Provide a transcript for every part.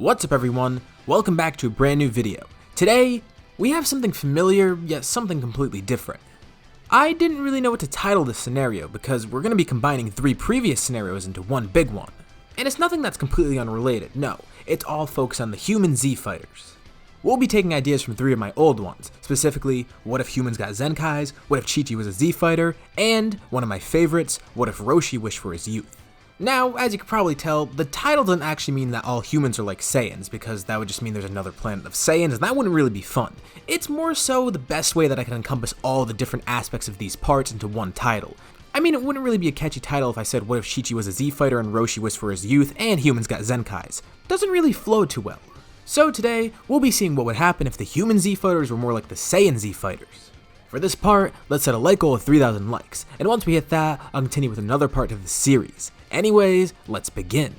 What's up everyone, welcome back to a brand new video. Today, we have something familiar, yet something completely different. I didn't really know what to title this scenario because we're going to be combining 3 previous scenarios into one big one. And it's nothing that's completely unrelated, no, it's all focused on the human Z fighters. We'll be taking ideas from 3 of my old ones, specifically, what if humans got Zenkais, what if Chi-Chi was a Z fighter, and, one of my favorites, what if Roshi wished for his youth. Now, as you can probably tell, the title doesn't actually mean that all humans are like Saiyans, because that would just mean there's another planet of Saiyans, and that wouldn't really be fun. It's more so the best way that I can encompass all the different aspects of these parts into one title. I mean, it wouldn't really be a catchy title if I said what if Chi-Chi was a Z fighter and Roshi was for his youth, and humans got Zenkais. Doesn't really flow too well. So today, we'll be seeing what would happen if the human Z fighters were more like the Saiyan Z fighters. For this part, let's set a like goal of 3,000 likes, and once we hit that, I'll continue with another part to the series. Anyways, let's begin.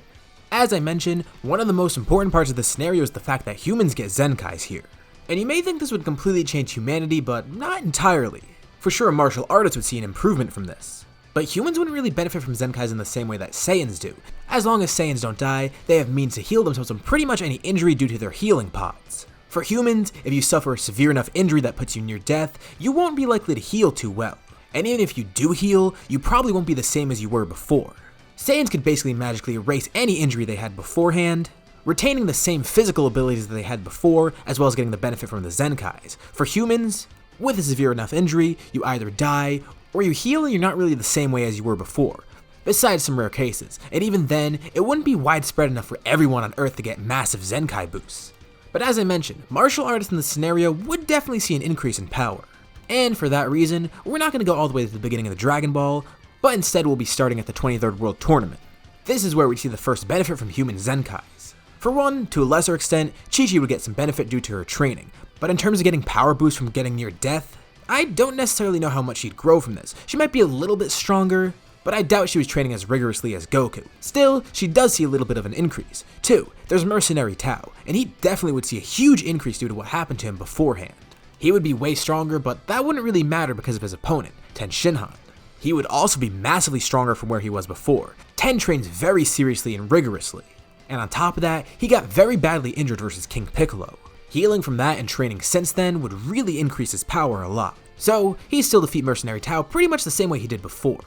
As I mentioned, one of the most important parts of this scenario is the fact that humans get Zenkais here. And you may think this would completely change humanity, but not entirely. For sure, martial artists would see an improvement from this. But humans wouldn't really benefit from Zenkais in the same way that Saiyans do. As long as Saiyans don't die, they have means to heal themselves from pretty much any injury due to their healing pods. For humans, if you suffer a severe enough injury that puts you near death, you won't be likely to heal too well. And even if you do heal, you probably won't be the same as you were before. Saiyans could basically magically erase any injury they had beforehand, retaining the same physical abilities that they had before, as well as getting the benefit from the Zenkais. For humans, with a severe enough injury, you either die, or you heal and you're not really the same way as you were before. Besides some rare cases, and even then, it wouldn't be widespread enough for everyone on Earth to get massive Zenkai boosts. But as I mentioned, martial artists in this scenario would definitely see an increase in power. And for that reason, we're not going to go all the way to the beginning of the Dragon Ball, but instead we'll be starting at the 23rd World Tournament. This is where we see the first benefit from human Zenkais. For one, to a lesser extent, Chi-Chi would get some benefit due to her training, but in terms of getting power boosts from getting near death, I don't necessarily know how much she'd grow from this. She might be a little bit stronger, but I doubt she was training as rigorously as Goku. Still, she does see a little bit of an increase. 2, there's Mercenary Tao, and he definitely would see a huge increase due to what happened to him beforehand. He would be way stronger, but that wouldn't really matter because of his opponent, Ten Shinhan. He would also be massively stronger from where he was before. Ten trains very seriously and rigorously. And on top of that, he got very badly injured versus King Piccolo. Healing from that and training since then would really increase his power a lot. So, he'd still defeat Mercenary Tao pretty much the same way he did before.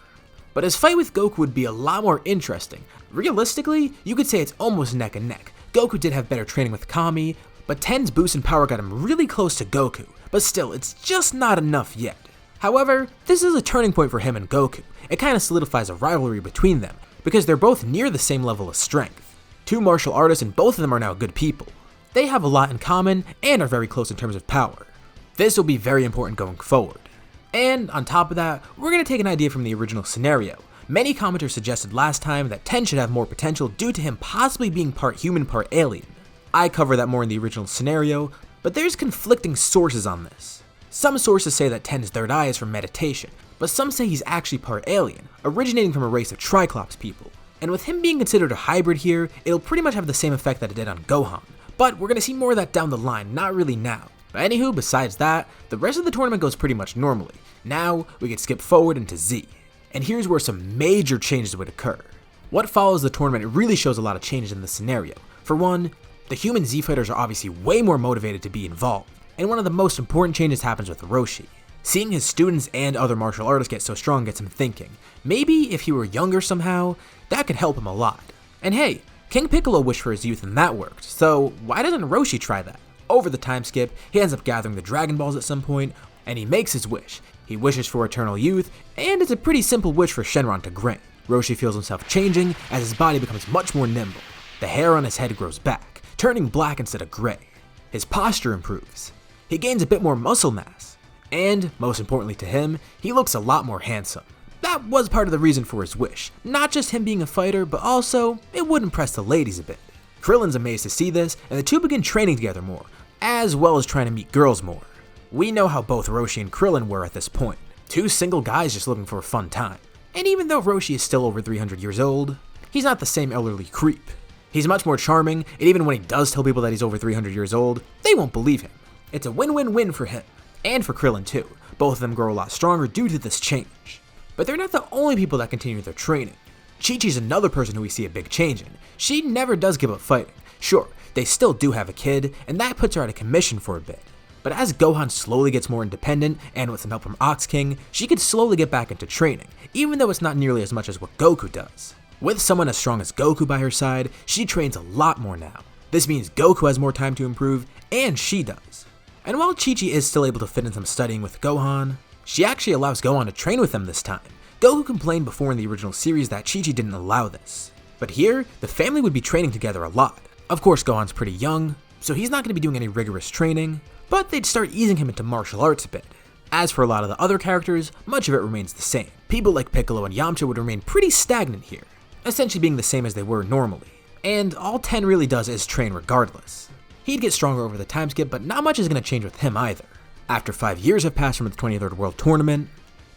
But his fight with Goku would be a lot more interesting. Realistically, you could say it's almost neck and neck. Goku did have better training with Kami, but Ten's boost in power got him really close to Goku. But still, it's just not enough yet. However, this is a turning point for him and Goku. It kind of solidifies a rivalry between them, because they're both near the same level of strength. 2 martial artists and both of them are now good people. They have a lot in common and are very close in terms of power. This will be very important going forward. And on top of that, we're going to take an idea from the original scenario. Many commenters suggested last time that Ten should have more potential due to him possibly being part human, part alien. I cover that more in the original scenario, but there's conflicting sources on this. Some sources say that Ten's third eye is from meditation, but some say he's actually part alien, originating from a race of Triclops people. And with him being considered a hybrid here, it'll pretty much have the same effect that it did on Gohan. But we're going to see more of that down the line, not really now. But anywho, besides that, the rest of the tournament goes pretty much normally. Now, we can skip forward into Z. And here's where some major changes would occur. What follows the tournament really shows a lot of changes in the scenario. For one, the human Z fighters are obviously way more motivated to be involved. And one of the most important changes happens with Roshi. Seeing his students and other martial artists get so strong gets him thinking, maybe if he were younger somehow, that could help him a lot. And hey, King Piccolo wished for his youth and that worked, so why doesn't Roshi try that? Over the time skip, he ends up gathering the Dragon Balls at some point, and he makes his wish. He wishes for eternal youth, and it's a pretty simple wish for Shenron to grant. Roshi feels himself changing as his body becomes much more nimble. The hair on his head grows back, turning black instead of gray. His posture improves. He gains a bit more muscle mass. And, most importantly to him, he looks a lot more handsome. That was part of the reason for his wish. Not just him being a fighter, but also, it would impress the ladies a bit. Krillin's amazed to see this, and the two begin training together more, as well as trying to meet girls more. We know how both Roshi and Krillin were at this point. 2 single guys just looking for a fun time. And even though Roshi is still over 300 years old, he's not the same elderly creep. He's much more charming, and even when he does tell people that he's over 300 years old, they won't believe him. It's a win-win-win for him, and for Krillin too. Both of them grow a lot stronger due to this change. But they're not the only people that continue their training. Chi-Chi's another person who we see a big change in. She never does give up fighting. Sure, They still do have a kid, and that puts her out of commission for a bit. But as Gohan slowly gets more independent, and with some help from Ox King, she could slowly get back into training, even though it's not nearly as much as what Goku does. With someone as strong as Goku by her side, she trains a lot more now. This means Goku has more time to improve, and she does. And while Chi-Chi is still able to fit in some studying with Gohan, she actually allows Gohan to train with them this time. Goku complained before in the original series that Chi-Chi didn't allow this. But here, the family would be training together a lot. Of course, Gohan's pretty young, so he's not going to be doing any rigorous training, but they'd start easing him into martial arts a bit. As for a lot of the other characters, much of it remains the same. People like Piccolo and Yamcha would remain pretty stagnant here, essentially being the same as they were normally. And all Ten really does is train regardless. He'd get stronger over the time skip, but not much is going to change with him either. After 5 years have passed from the 23rd World Tournament,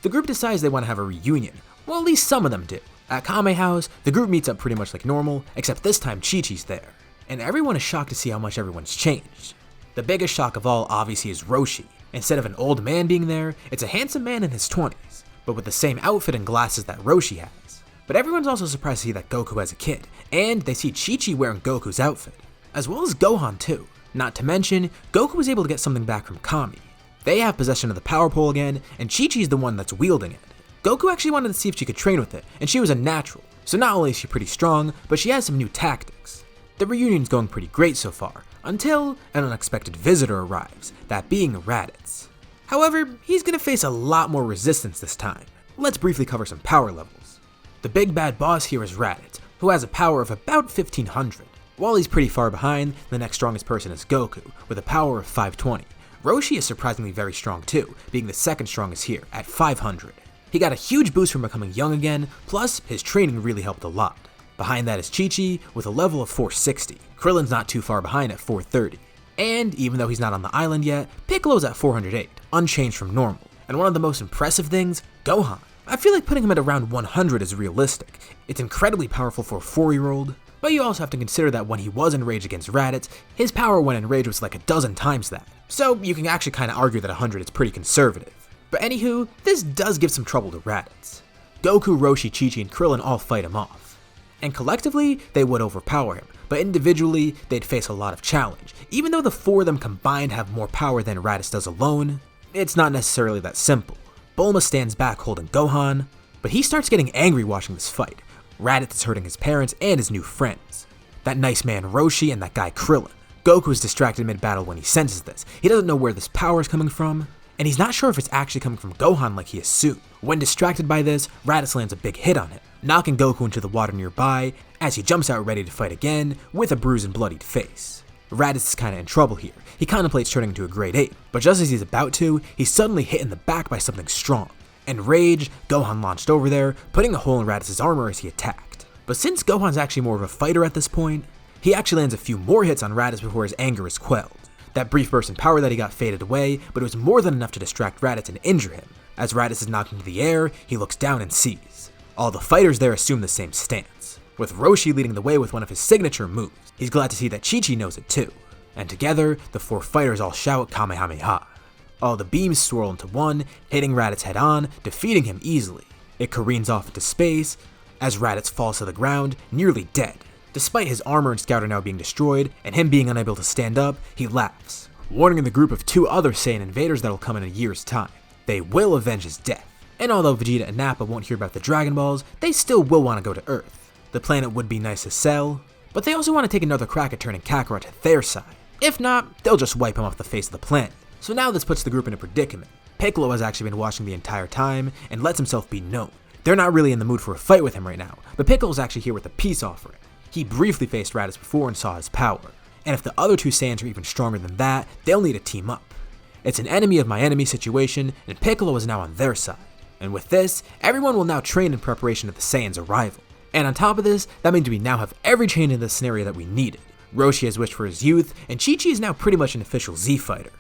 the group decides they want to have a reunion. Well, at least some of them do. At Kame House, the group meets up pretty much like normal, except this time Chi-Chi's there. And everyone is shocked to see how much everyone's changed. The biggest shock of all obviously is Roshi. Instead of an old man being there, it's a handsome man in his 20s, but with the same outfit and glasses that Roshi has. But everyone's also surprised to see that Goku has a kid, and they see Chi-Chi wearing Goku's outfit, as well as Gohan too. Not to mention, Goku was able to get something back from Kami. They have possession of the power pole again, and Chi-Chi's the one that's wielding it. Goku actually wanted to see if she could train with it, and she was a natural, so not only is she pretty strong, but she has some new tactics. The reunion's going pretty great so far, until an unexpected visitor arrives, that being Raditz. However, he's gonna face a lot more resistance this time. Let's briefly cover some power levels. The big bad boss here is Raditz, who has a power of about 1500. While he's pretty far behind, the next strongest person is Goku, with a power of 520. Roshi is surprisingly very strong too, being the second strongest here, at 500. He got a huge boost from becoming young again, plus his training really helped a lot. Behind that is Chi-Chi, with a level of 460. Krillin's not too far behind at 430. And even though he's not on the island yet, Piccolo's at 408, unchanged from normal. And one of the most impressive things, Gohan. I feel like putting him at around 100 is realistic. It's incredibly powerful for a 4-year-old, but you also have to consider that when he was enraged against Raditz, his power when enraged was like a dozen times that. So you can actually kind of argue that 100 is pretty conservative. But anywho, this does give some trouble to Raditz. Goku, Roshi, Chi-Chi, and Krillin all fight him off. And collectively, they would overpower him, but individually, they'd face a lot of challenge. Even though the 4 of them combined have more power than Raditz does alone, it's not necessarily that simple. Bulma stands back holding Gohan, but he starts getting angry watching this fight. Raditz is hurting his parents and his new friends. That nice man Roshi and that guy Krillin. Goku is distracted mid-battle when he senses this. He doesn't know where this power is coming from, and he's not sure if it's actually coming from Gohan like he assumed. When distracted by this, Raditz lands a big hit on him, knocking Goku into the water nearby as he jumps out ready to fight again with a bruised and bloodied face. Raditz is kinda in trouble here. He contemplates turning into a Grade 8, but just as he's about to, he's suddenly hit in the back by something strong. Enraged, Gohan launched over there, putting a hole in Raditz's armor as he attacked. But since Gohan's actually more of a fighter at this point, he actually lands a few more hits on Raditz before his anger is quelled. That brief burst in power that he got faded away, but it was more than enough to distract Raditz and injure him. As Raditz is knocked into the air, he looks down and sees. All the fighters there assume the same stance, with Roshi leading the way with one of his signature moves. He's glad to see that Chi-Chi knows it too. And together, the 4 fighters all shout Kamehameha. All the beams swirl into one, hitting Raditz head on, defeating him easily. It careens off into space, as Raditz falls to the ground, nearly dead. Despite his armor and scouter now being destroyed, and him being unable to stand up, he laughs, warning the group of 2 other Saiyan invaders that'll come in a year's time. They will avenge his death. And although Vegeta and Nappa won't hear about the Dragon Balls, they still will want to go to Earth. The planet would be nice to sell, but they also want to take another crack at turning Kakarot to their side. If not, they'll just wipe him off the face of the planet. So now this puts the group in a predicament. Piccolo has actually been watching the entire time and lets himself be known. They're not really in the mood for a fight with him right now, but Piccolo's actually here with a peace offering. He briefly faced Raditz before and saw his power, and if the other 2 Saiyans are even stronger than that, they'll need to team up. It's an enemy of my enemy situation, and Piccolo is now on their side. And with this, everyone will now train in preparation of the Saiyans' arrival. And on top of this, that means we now have every change in this scenario that we needed. Roshi has wished for his youth, and Chi-Chi is now pretty much an official Z fighter.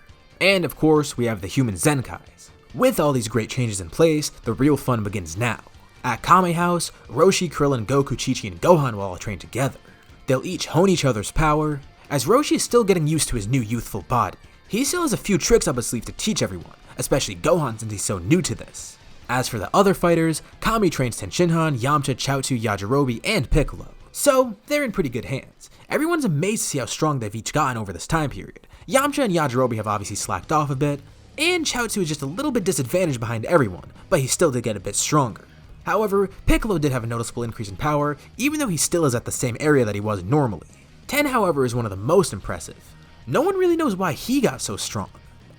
And of course, we have the human Zenkais. With all these great changes in place, the real fun begins now. At Kame House, Roshi, Krillin, Goku, Chi-Chi, and Gohan will all train together. They'll each hone each other's power, as Roshi is still getting used to his new youthful body. He still has a few tricks up his sleeve to teach everyone, especially Gohan since he's so new to this. As for the other fighters, Kami trains Tenshinhan, Yamcha, Chaozu, Yajirobe, and Piccolo. So they're in pretty good hands. Everyone's amazed to see how strong they've each gotten over this time period. Yamcha and Yajirobe have obviously slacked off a bit, and Chaozu is just a little bit disadvantaged behind everyone, but he still did get a bit stronger. However, Piccolo did have a noticeable increase in power, even though he still is at the same area that he was normally. Ten, however, is one of the most impressive. No one really knows why he got so strong.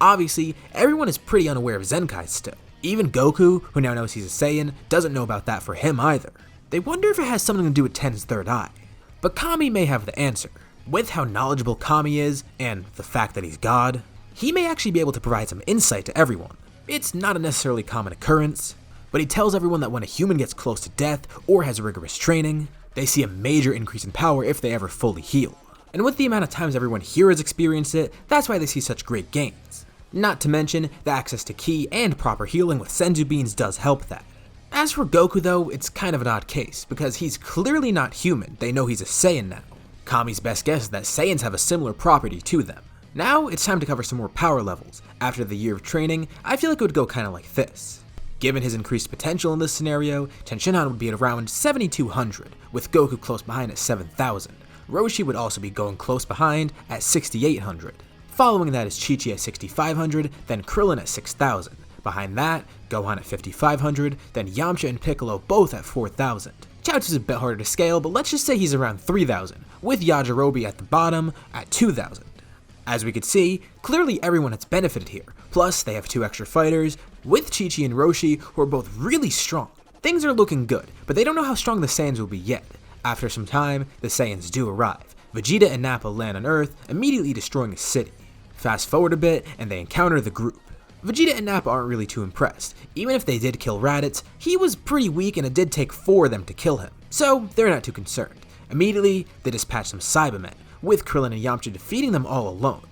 Obviously, everyone is pretty unaware of Zenkais still. Even Goku, who now knows he's a Saiyan, doesn't know about that for him either. They wonder if it has something to do with Ten's third eye. But Kami may have the answer. With how knowledgeable Kami is, and the fact that he's God, he may actually be able to provide some insight to everyone. It's not a necessarily common occurrence, but he tells everyone that when a human gets close to death or has rigorous training, they see a major increase in power if they ever fully heal. And with the amount of times everyone here has experienced it, that's why they see such great gains. Not to mention, the access to ki and proper healing with Senzu beans does help that. As for Goku though, it's kind of an odd case, because he's clearly not human, they know he's a Saiyan now. Kami's best guess is that Saiyans have a similar property to them. Now, it's time to cover some more power levels. After the year of training, I feel like it would go kinda like this. Given his increased potential in this scenario, Tenshinhan would be at around 7,200, with Goku close behind at 7,000. Roshi would also be going close behind at 6,800. Following that is Chi-Chi at 6,500, then Krillin at 6,000. Behind that, Gohan at 5,500, then Yamcha and Piccolo both at 4,000. Chaozu's a bit harder to scale, but let's just say he's around 3,000, with Yajirobe at the bottom at 2,000. As we could see, clearly everyone has benefited here, plus they have 2 extra fighters, with Chi-Chi and Roshi, who are both really strong. Things are looking good, but they don't know how strong the Saiyans will be yet. After some time, the Saiyans do arrive. Vegeta and Nappa land on Earth, immediately destroying a city. Fast forward a bit, and they encounter the group. Vegeta and Nappa aren't really too impressed. Even if they did kill Raditz, he was pretty weak and it did take 4 of them to kill him, so they're not too concerned. Immediately, they dispatch some Cybermen, with Krillin and Yamcha defeating them all alone.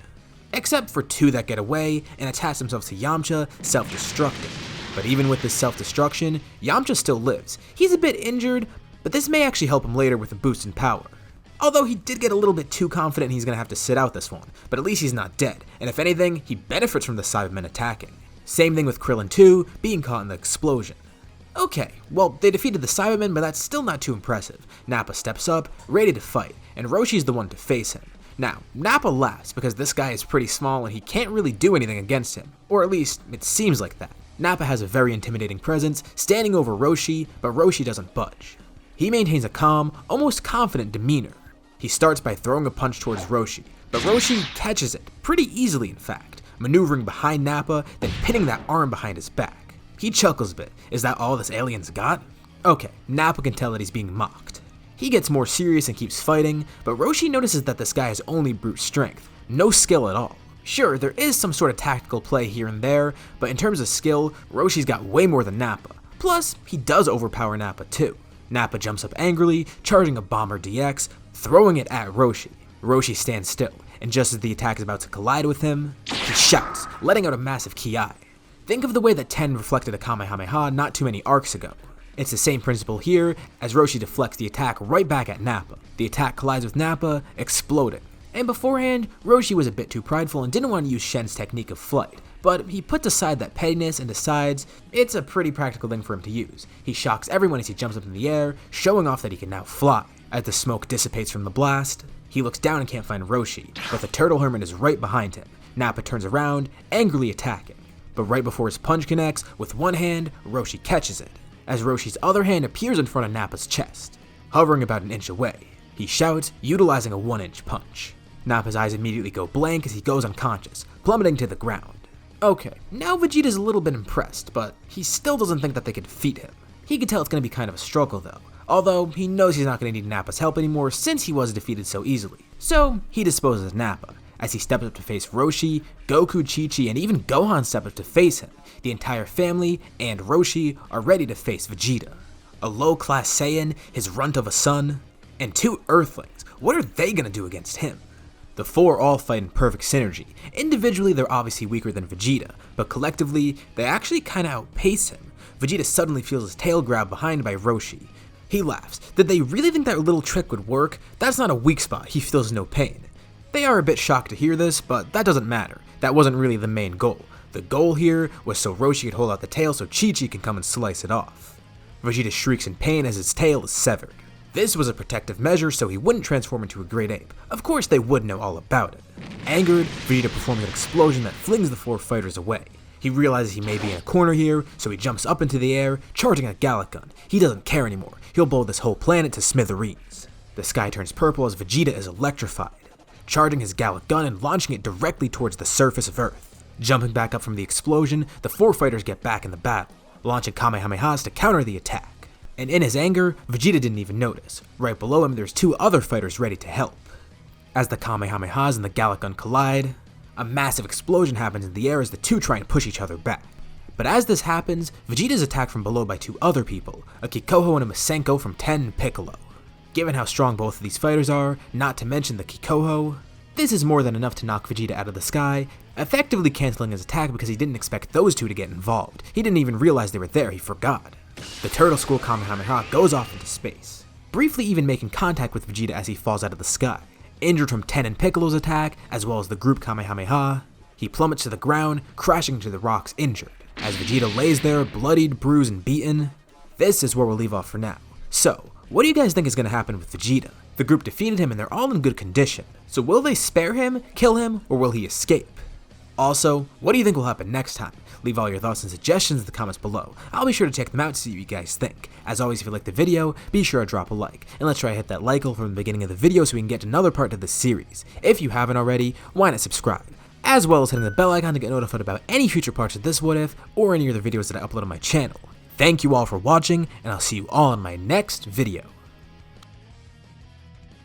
Except for 2 that get away and attach themselves to Yamcha, self-destructing. But even with this self-destruction, Yamcha still lives. He's a bit injured, but this may actually help him later with a boost in power. Although he did get a little bit too confident he's going to have to sit out this one, but at least he's not dead, and if anything, he benefits from the Cybermen attacking. Same thing with Krillin too, being caught in the explosion. Okay, well, they defeated the Cybermen, but that's still not too impressive. Nappa steps up, ready to fight, and Roshi's the one to face him. Now, Nappa laughs because this guy is pretty small and he can't really do anything against him, or at least, it seems like that. Nappa has a very intimidating presence, standing over Roshi, but Roshi doesn't budge. He maintains a calm, almost confident demeanor. He starts by throwing a punch towards Roshi, but Roshi catches it, pretty easily in fact, maneuvering behind Nappa, then pinning that arm behind his back. He chuckles a bit. Is that all this alien's got? Okay, Nappa can tell that he's being mocked. He gets more serious and keeps fighting, but Roshi notices that this guy has only brute strength, no skill at all. Sure, there is some sort of tactical play here and there, but in terms of skill, Roshi's got way more than Nappa. Plus, he does overpower Nappa too. Nappa jumps up angrily, charging a Bomber DX, throwing it at Roshi. Roshi stands still, and just as the attack is about to collide with him, he shouts, letting out a massive Ki. Think of the way that Ten reflected a Kamehameha not too many arcs ago. It's the same principle here, as Roshi deflects the attack right back at Nappa. The attack collides with Nappa, exploding. And beforehand, Roshi was a bit too prideful and didn't want to use Shen's technique of flight, but he puts aside that pettiness and decides it's a pretty practical thing for him to use. He shocks everyone as he jumps up in the air, showing off that he can now fly. As the smoke dissipates from the blast, he looks down and can't find Roshi, but the Turtle Hermit is right behind him. Nappa turns around, angrily attacking. But right before his punch connects, with one hand, Roshi catches it, as Roshi's other hand appears in front of Nappa's chest, hovering about an inch away. He shouts, utilizing a 1-inch punch. Nappa's eyes immediately go blank as he goes unconscious, plummeting to the ground. Okay, now Vegeta's a little bit impressed, but he still doesn't think that they could defeat him. He can tell it's going to be kind of a struggle though, although he knows he's not going to need Nappa's help anymore since he was defeated so easily. So he disposes Nappa. As he steps up to face Roshi, Goku, Chi-Chi, and even Gohan step up to face him. The entire family and Roshi are ready to face Vegeta. A low-class Saiyan, his runt of a son, and 2 Earthlings. What are they gonna do against him? The 4 all fight in perfect synergy. Individually, they're obviously weaker than Vegeta, but collectively, they actually kinda outpace him. Vegeta suddenly feels his tail grabbed behind by Roshi. He laughs. Did they really think that little trick would work? That's not a weak spot, he feels no pain. They are a bit shocked to hear this, but that doesn't matter. That wasn't really the main goal. The goal here was so Roshi could hold out the tail so Chi-Chi can come and slice it off. Vegeta shrieks in pain as his tail is severed. This was a protective measure so he wouldn't transform into a great ape. Of course they would know all about it. Angered, Vegeta performs an explosion that flings the 4 fighters away. He realizes he may be in a corner here, so he jumps up into the air, charging a Gallic gun. He doesn't care anymore. He'll blow this whole planet to smithereens. The sky turns purple as Vegeta is electrified, charging his Gallic gun and launching it directly towards the surface of Earth. Jumping back up from the explosion, the 4 fighters get back in the battle, launching Kamehamehas to counter the attack. And in his anger, Vegeta didn't even notice. Right below him, there's 2 other fighters ready to help. As the Kamehamehas and the Gallic gun collide, a massive explosion happens in the air as the 2 try and push each other back. But as this happens, Vegeta is attacked from below by 2 other people, a Kikoho and a Masenko from Ten and Piccolo. Given how strong both of these fighters are, not to mention the Kikoho, this is more than enough to knock Vegeta out of the sky, effectively canceling his attack because he didn't expect those 2 to get involved. He didn't even realize they were there, he forgot. The Turtle School Kamehameha goes off into space, briefly even making contact with Vegeta as he falls out of the sky. Injured from Ten and Piccolo's attack, as well as the group Kamehameha, he plummets to the ground, crashing into the rocks injured. As Vegeta lays there, bloodied, bruised, and beaten, this is where we'll leave off for now. So, what do you guys think is going to happen with Vegeta? The group defeated him and they're all in good condition. So will they spare him, kill him, or will he escape? Also, what do you think will happen next time? Leave all your thoughts and suggestions in the comments below. I'll be sure to check them out to see what you guys think. As always, if you liked the video, be sure to drop a like. And let's try to hit that like goal from the beginning of the video so we can get to another part of this series. If you haven't already, why not subscribe? As well as hitting the bell icon to get notified about any future parts of this What If, or any other videos that I upload on my channel. Thank you all for watching, and I'll see you all in my next video.